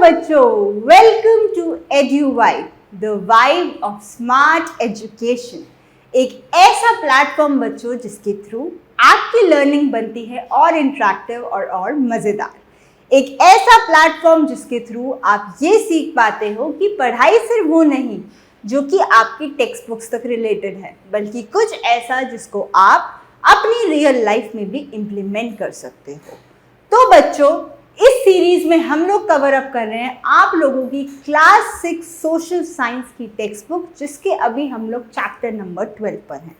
बच्चों, welcome to Eduvibe, the vibe of smart education. एक ऐसा प्लेटफॉर्म बच्चों जिसके थ्रू आपकी लर्निंग बनती है और इंटरेक्टिव और मज़ेदार। एक ऐसा प्लेटफॉर्म जिसके थ्रू आप ये सीख पाते हो कि पढ़ाई सिर्फ वो नहीं जो कि आपकी टेक्स्ट बुक्स तक रिलेटेड है, बल्कि कुछ ऐसा जिसको आप अपनी रियल लाइफ में भी इम्प्लीमेंट कर सकते हो। तो बच्चों, इस सीरीज में हम लोग कवर अप कर रहे हैं आप लोगों की क्लास 6 सोशल साइंस की टेक्स्ट बुक, जिसके अभी हम लोग चैप्टर नंबर 12 पर हैं।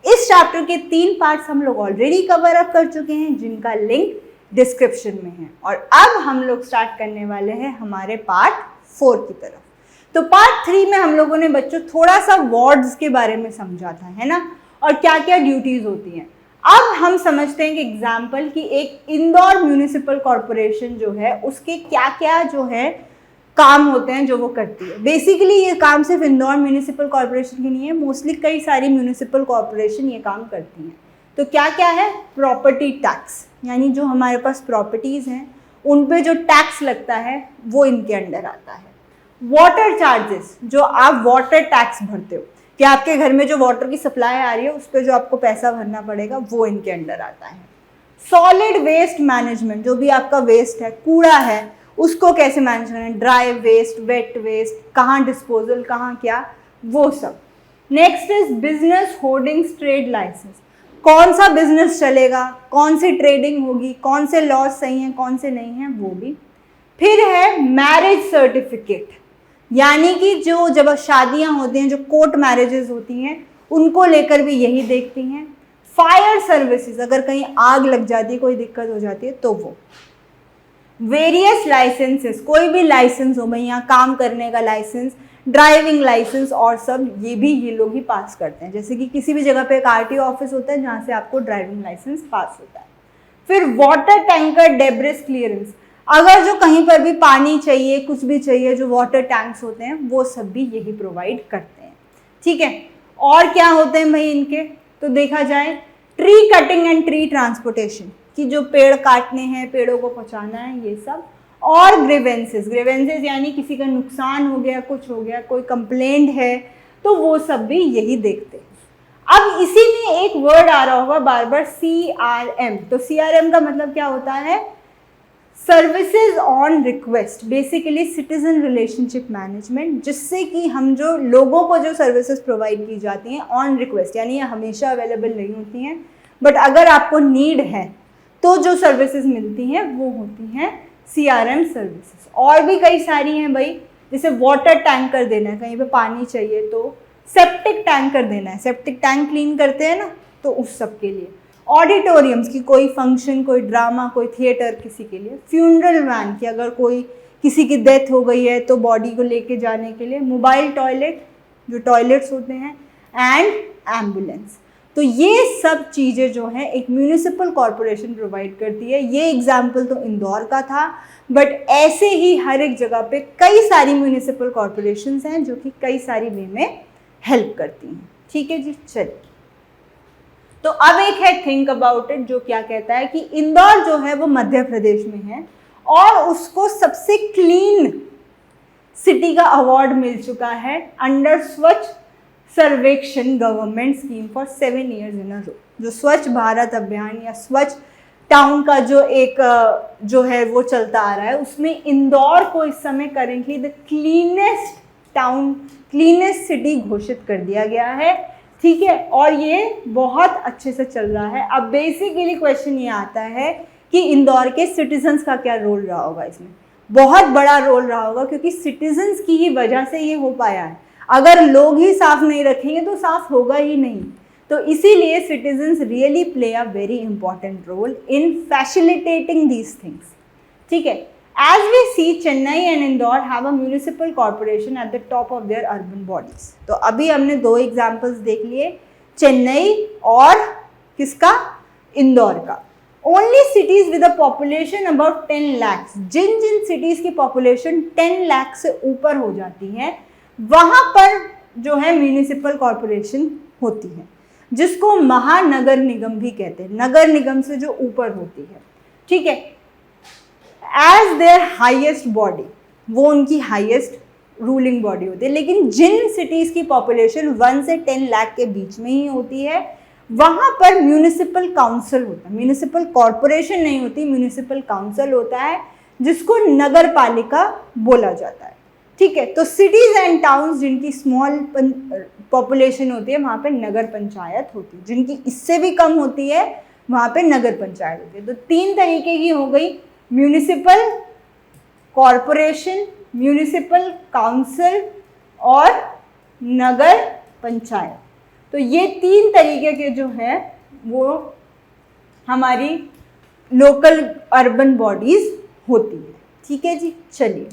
इस चैप्टर के 3 पार्ट्स हम लोग ऑलरेडी कवर अप कर चुके हैं, जिनका लिंक डिस्क्रिप्शन में है। और अब हम लोग स्टार्ट करने वाले हैं हमारे पार्ट 4 की तरफ। तो पार्ट 3 में हम लोगों ने बच्चों थोड़ा सा वार्ड्स के बारे में समझा था, है ना, और क्या क्या ड्यूटीज होती हैं। अब हम समझते हैं कि एग्जाम्पल कि एक इंदौर म्यूनिसिपल कॉरपोरेशन जो है उसके क्या क्या जो है काम होते हैं जो वो करती है। बेसिकली ये काम सिर्फ इंदौर म्यूनिसिपल कॉरपोरेशन की नहीं है, मोस्टली कई सारी म्यूनिसिपल कॉरपोरेशन ये काम करती हैं। तो क्या क्या है? प्रॉपर्टी टैक्स, यानी जो हमारे पास प्रॉपर्टीज़ हैं उन पे जो टैक्स लगता है वो इनके अंडर आता है। वाटर चार्जेस, जो आप वाटर टैक्स भरते हो कि आपके घर में जो वाटर की सप्लाई आ रही है उस पर जो आपको पैसा भरना पड़ेगा, वो इनके अंडर आता है। सॉलिड वेस्ट मैनेजमेंट, जो भी आपका वेस्ट है, कूड़ा है, उसको कैसे मैनेज करना है, ड्राई वेस्ट, वेट वेस्ट, कहाँ डिस्पोजल, कहाँ क्या, वो सब। Next is business hoardings trade licence, कौन सा बिजनेस चलेगा, कौन सी ट्रेडिंग होगी, कौन से लॉज सही हैं, कौन से नहीं हैं, वो भी। फिर है मैरिज सर्टिफिकेट, यानी कि जो जब शादियां होती हैं, जो कोर्ट मैरिजेस होती हैं, उनको लेकर भी यही देखती हैं। फायर सर्विसेज, अगर कहीं आग लग जाती है, कोई दिक्कत हो जाती है तो वो। वेरियस लाइसेंसेस, कोई भी लाइसेंस हो भाई, यहाँ काम करने का लाइसेंस, ड्राइविंग लाइसेंस और सब, ये भी ये लोग ही पास करते हैं। जैसे कि किसी भी जगह पे एक आरटीओ ऑफिस होता है जहाँ से आपको ड्राइविंग लाइसेंस पास होता है। फिर वाटर टैंकर डेब्रिस क्लियरेंस, अगर जो कहीं पर भी पानी चाहिए, कुछ भी चाहिए, जो वाटर टैंक्स होते हैं वो सब भी यही प्रोवाइड करते हैं। ठीक है, और क्या होते हैं भाई इनके? तो देखा जाए tree cutting and tree transportation, कि जो पेड़ काटने हैं, पेड़ों को पहुंचाना है, ये सब। और ग्रीवेंसेस, ग्रीवेंसेस यानी किसी का नुकसान हो गया, कुछ हो गया, कोई कंप्लेंट है, तो वो सब भी यही देखते हैं। अब इसी में एक वर्ड आ रहा होगा बार बार, CRM। तो CRM का मतलब क्या होता है? Services on request, basically citizen relationship management, जिससे कि हम जो लोगों को जो सर्विसेज प्रोवाइड की जाती हैं ऑन रिक्वेस्ट, यानी ये हमेशा अवेलेबल नहीं होती हैं, बट अगर आपको नीड है तो जो सर्विसेज मिलती हैं वो होती हैं CRM सर्विसेज। और भी कई सारी हैं भाई, जैसे वाटर टैंकर देना है, कहीं पे पानी चाहिए तो सेप्टिक टैंकर देना है, सेप्टिक टैंक क्लीन करते हैं ना, तो उस सब के लिए। ऑडिटोरियम्स की कोई फंक्शन, कोई ड्रामा, कोई थिएटर, किसी के लिए। फ्यूनरल वैन की अगर कोई किसी की डेथ हो गई है तो बॉडी को लेके जाने के लिए। मोबाइल टॉयलेट, जो टॉयलेट्स होते हैं, एंड एम्बुलेंस। तो ये सब चीज़ें जो हैं एक म्यूनिसिपल कॉरपोरेशन प्रोवाइड करती है। ये एग्जाम्पल तो इंदौर का था, बट ऐसे ही हर एक जगह पे कई सारी म्यूनिसिपल कॉरपोरेशंस हैं जो कि कई सारी वे में हेल्प करती हैं। ठीक है जी, चलिए। तो अब एक है थिंक अबाउट इट, जो क्या कहता है कि इंदौर जो है वो मध्य प्रदेश में है और उसको सबसे क्लीन सिटी का अवार्ड मिल चुका है अंडर स्वच्छ सर्वेक्षण गवर्नमेंट स्कीम फॉर 7 years इन अ रो। जो स्वच्छ भारत अभियान या स्वच्छ टाउन का जो एक जो है वो चलता आ रहा है, उसमें इंदौर को इस समय currently the cleanest town, cleanest city घोषित कर दिया गया है। ठीक है, और ये बहुत अच्छे से चल रहा है। अब बेसिकली क्वेश्चन ये आता है कि इंदौर के सिटीजन्स का क्या रोल रहा होगा इसमें? बहुत बड़ा रोल रहा होगा, क्योंकि सिटीजन्स की ही वजह से ये हो पाया है। अगर लोग ही साफ नहीं रखेंगे तो साफ होगा ही नहीं। तो इसीलिए citizens really play a very important role in facilitating these things. ठीक है, as we see, Chennai and Indore have a municipal corporation at the top of their urban bodies. तो अभी हमने 2 एग्जाम्पल्स देख लिए, चेन्नई और किसका? इंदौर का। Only cities with a population about 10 lakhs, जिन जिन सिटीज की पॉपुलेशन 10 लाख से ऊपर हो जाती है वहां पर जो है म्यूनिसिपल कॉरपोरेशन होती है, जिसको महानगर निगम भी कहते हैं, नगर निगम से जो ऊपर होती है। ठीक है, एज देयर हाईएस्ट बॉडी। वो उनकी हाईएस्ट रूलिंग बॉडी होती है। लेकिन जिन सिटीज़ की पॉपुलेशन 1 से 10 लाख के बीच में ही होती है वहाँ पर म्यूनिसिपल काउंसिल होता है। म्यूनिसिपल कॉरपोरेशन नहीं होती, म्यूनिसिपल काउंसिल होता है जिसको नगर पालिका बोला जाता है। ठीक है, तो सिटीज़ एंड टाउन्स जिनकी स्मॉल पॉपुलेशन होती है वहाँ पे नगर पंचायत होती है, जिनकी इससे भी कम होती है वहाँ पे नगर पंचायत होती है। तो 3 तरीके की हो गई, म्यूनिसिपल कॉरपोरेशन, म्यूनिसिपल काउंसिल और नगर पंचायत। तो ये 3 तरीके के जो है वो हमारी लोकल अर्बन बॉडीज होती है। ठीक है जी, चलिए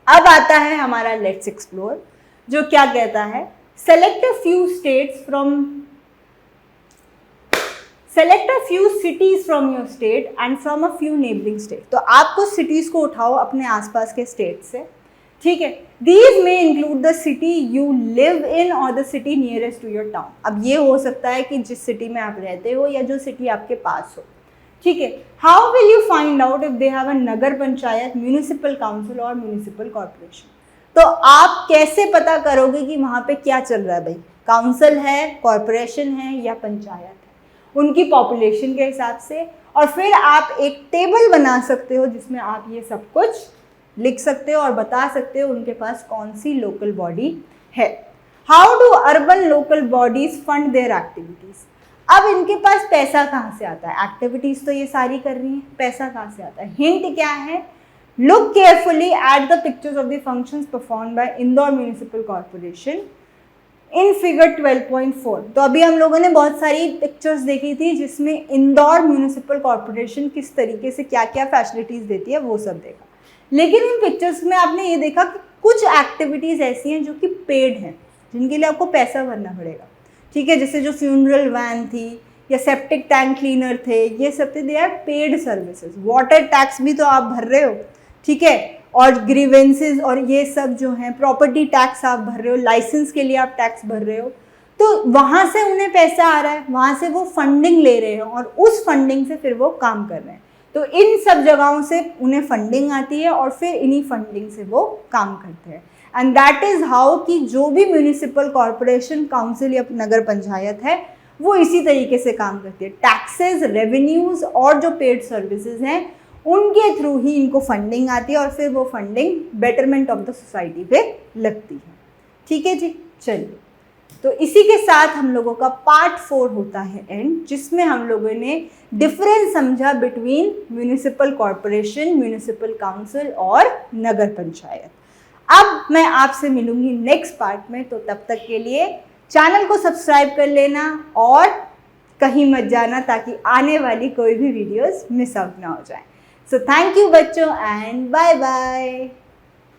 अब आता है हमारा लेट्स एक्सप्लोर, जो क्या कहता है, select a few cities from your state and from a few neighbouring state. तो आपको सिटीज को उठाओ अपने आसपास के स्टेट से। ठीक है, दीज में include the city you live in और the city nearest to your town. अब ये हो सकता है कि जिस सिटी में आप रहते हो या जो सिटी आपके पास हो। ठीक है, how will you find out if they have a Nagar panchayat, municipal council और म्यूनिसिपल कॉर्पोरेशन। तो आप कैसे पता करोगे कि वहाँ पे क्या चल रहा है भाई, काउंसिल है, कॉर्पोरेशन है या पंचायत है, उनकी पॉपुलेशन के हिसाब से। और फिर आप एक टेबल बना सकते हो जिसमें आप ये सब कुछ लिख सकते हो और बता सकते हो उनके पास कौन सी लोकल बॉडी है। How do urban local bodies fund their activities. अब इनके पास पैसा कहाँ से आता है, एक्टिविटीज तो ये सारी कर रही हैं, पैसा कहाँ से आता है। हिंट क्या है, look carefully at the pictures of the functions performed by Indore municipal corporation in figure 12.4। तो अभी हम लोगों ने बहुत सारी पिक्चर्स देखी थी जिसमें इंदौर म्यूनिसिपल कॉर्पोरेशन किस तरीके से क्या क्या फैसिलिटीज देती है वो सब देखा। लेकिन इन पिक्चर्स में आपने ये देखा कि कुछ एक्टिविटीज़ ऐसी हैं जो कि पेड हैं, जिनके लिए आपको पैसा भरना पड़ेगा। ठीक है, जैसे जो फ्यूनरल वैन थी या सेप्टिक टैंक क्लीनर थे, ये सब थे, they are paid services. Water tax भी तो आप भर रहे हो। ठीक है, और ग्रीवेंसेस और ये सब जो हैं, प्रॉपर्टी टैक्स आप भर रहे हो, लाइसेंस के लिए आप टैक्स भर रहे हो। तो वहाँ से उन्हें पैसा आ रहा है, वहाँ से वो फंडिंग ले रहे हैं और उस फंडिंग से फिर वो काम कर रहे हैं। तो इन सब जगहों से उन्हें फंडिंग आती है और फिर इन्हीं फंडिंग से वो काम करते हैं। एंड दैट इज़ हाउ कि जो भी म्यूनिसिपल कॉर्पोरेशन, काउंसिल या नगर पंचायत है वो इसी तरीके से काम करती है। टैक्सेस, रेवेन्यूज़ और जो पेड सर्विसेज हैं उनके थ्रू ही इनको फंडिंग आती है और फिर वो funding betterment of the society पे लगती है। ठीक है जी, चलिए तो इसी के साथ हम लोगों का पार्ट 4 होता है एंड, जिसमें हम लोगों ने डिफरेंस समझा between municipal corporation, municipal council और नगर पंचायत। अब मैं आपसे मिलूंगी नेक्स्ट पार्ट में, तो तब तक के लिए चैनल को सब्सक्राइब कर लेना और कहीं मत जाना ताकि आने वाली कोई भी वीडियोस मिस आउट ना हो जाए। सो थैंक यू बच्चों एंड बाय बाय।